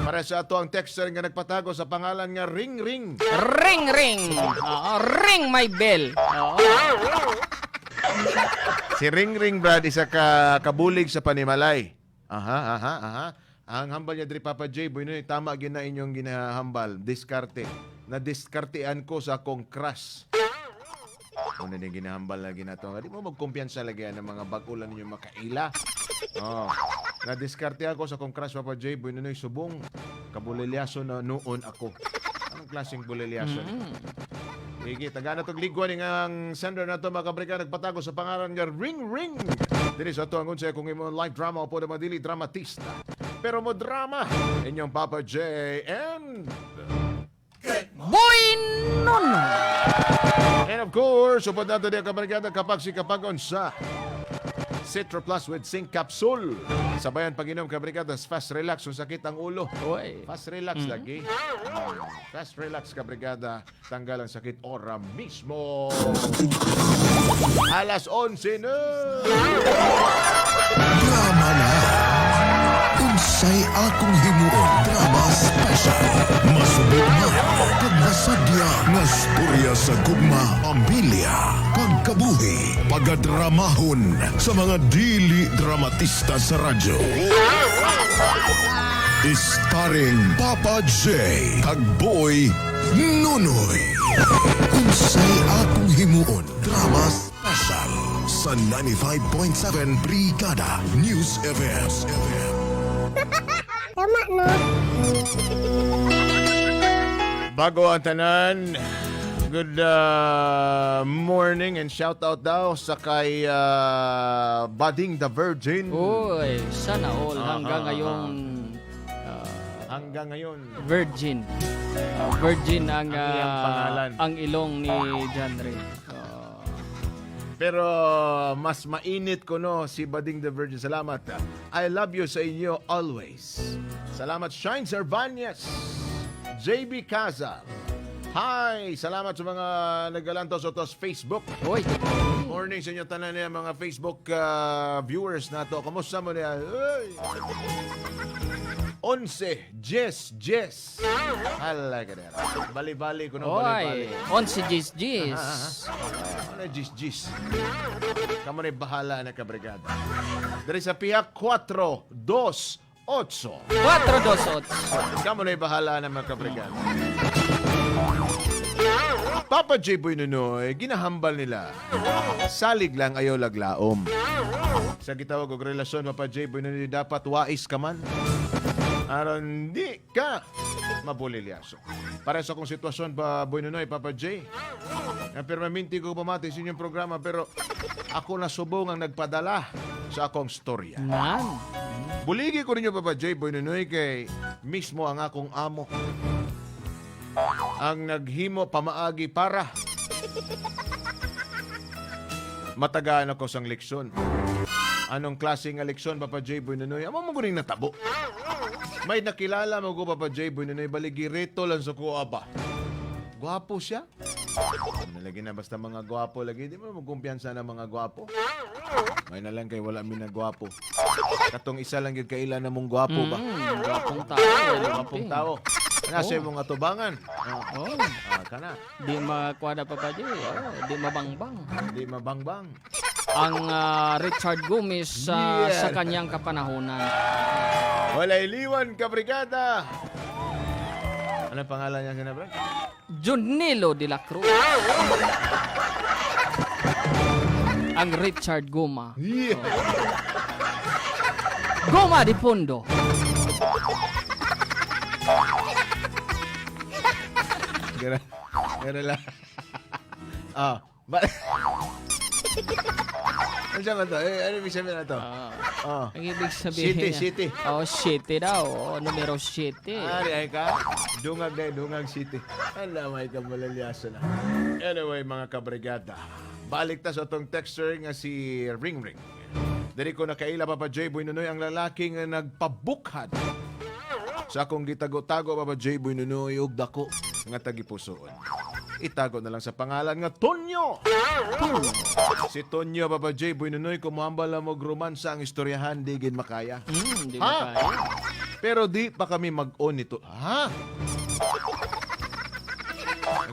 Para sa ato ang texter nga nagpatago sa pangalan nga Ring Ring. Ring, ring. Oo, ring my bell. Oo. Si Ring Ring, Brad, isa ka kabulig sa panimalay. Aha. Ang hambal niya diri Papa J, boy, no, tama gina inyong ginahambal. Diskarte. Na-diskartean ko sa akong crush. Ano din ginahambal lagi na to. Di mo magkumpiyansa lagi ng mga bagulan ninyo makaila. Oh. Na-diskarte ako sa akong crush, Papa J, boy, no, subong. Kabulilyaso na noon ako. Anong klaseng bulilyaso? Sige, taga na itong ligwa ni ang sender na ito, mga kabrika, nagpatago sa pangalan nga Ring Ring. Dili sa ito ang unsay kung imo live drama o po na madili dramatista. Pero mo drama, inyong Papa J and... Boy Nono. And of course, upod natin niya kabrika kapag si kapagon sa Citro Plus with Zinc Capsule. Sabayan pag-inom kabrika, fast relax kung sakit ang ulo. Oy. Fast relax lagi. Fast relax ka, brigada. Tanggal ang sakit ora mismo. Alas 11 na. Drama na. Unsay akong himuon drama special. Masubok na. Kag masadya nga storya sa gugma, pamilya, pagkabuhi, pagadramahon sa mga dili dramatista sa radyo. Starring Papa J, Tagboy, Nunoy. Unsay akong himuon drama special sa 95.7 Brigada News FM. Tama, no? Bago ang tanan, good morning and shout out daw sa kay Budding the Virgin. Uy, sana all hanggang ngayong Hanggang ngayon. virgin. Virgin ang iyang pangalan. ang ilong ni John Ray. Pero mas mainit ko no si Budding the Virgin. Salamat. I love you sa inyo always. Salamat Shine Servanias. JB Casal. Hi! Salamat sa mga nagalantos sa Facebook. Uy, Morning sa inyo tanan niya mga Facebook viewers nato. Kamusta mo niya? Uy! 11, Jess. Hala ka na. Bali-bali ko no, bali-bali. oy, 11 Gis. Ano Jis? Kamu na bahala na kabrigada. Dari sa piyak 4, 2, 8. 428. Kamu na bahala na mga kabrigada. Papa J. Boy Nunoy, ginahambal nila. Salig lang ayaw laglaom. Sa gitawag og relasyon, Papa J. Boy Nunoy, dapat wais ka man. Aron di ka mabulilyaso. Para sa akong sitwasyon pa, Boy Nunoy, Papa J. Permaminti ko pamati sa inyong programa, pero ako na subong ang nagpadala sa akong storya. Nan. Buligi ko ninyo, Papa J. Boy Nunoy, kay mismo ang akong amo. Ang naghimo pamaagi para matagaan ako sang leksyon. Anong klase nga leksyon, Papa J. Boy Nunoy? Amo mo guning natabo. May nakilala mo ko, Papa J. Boy Nunoy, baligirito lang sa kuha ba. Gwapo siya. Nalagi na basta mga gwapo lagi. Di mo magkumpiyansa na mga gwapo. May na lang kay wala mi na gwapo. Katong isa lang yun kaila na mong gwapo ba? Gwapong tao. Gwapong tao. Nasa mong atubangan. Oh, Kana. di makuha pa pa di. Di mabangbang. Hindi mabangbang. Ang Richard Gomez Yeah. sa kanyang kapanahunan. Wala iliwan ka, brigada. Ano pangalan niya sinabra? Junilo de la Cruz. Ang Richard Goma. Yeah. Goma de Pondo. Gara lang. Ano siya man to? Ano ibig sabihin na to? Ang ibig sabihin City. Oh, city daw. Oh, numero 7. Ay ka? Dungag City. Alam, may kamalaliasa na. Anyway, mga kabrigada, balik ta sa itong texter nga si Ring Ring. Dari ko nakaila, Papa J. Boy Nunoy, ang lalaking nagpabukhad sa akong gitago-tago, Papa J. Boy Nunoy, ug dako nga tagipusoon. Itago na lang sa pangalan nga Tonyo. Si Tonyo, Papa J. Boy Nunoy, kumuhambal na mo romansa ang istoryahan, di gin makaya. Hindi Ha? makaya. Pero di pa kami mag-on nito. Ha?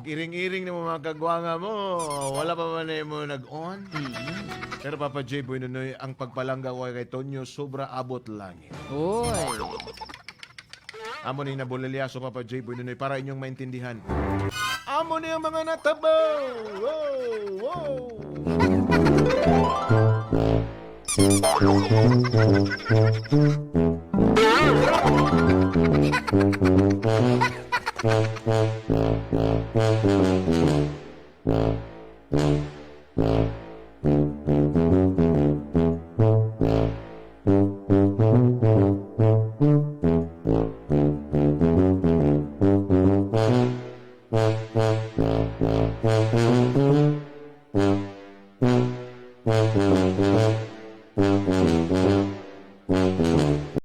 Nag-iring-iring na mga kagwanga mo. Wala pa man mo nag-on. Pero Papa J. Boy Nunoy, ang pagpalangga ko kay Tonyo, sobra abot langit. Uy. Amo ni nabulilyaso, Papa J. Boy Nunoy, para inyong maintindihan. Amo ni ang mga natabo! Wow! Wow!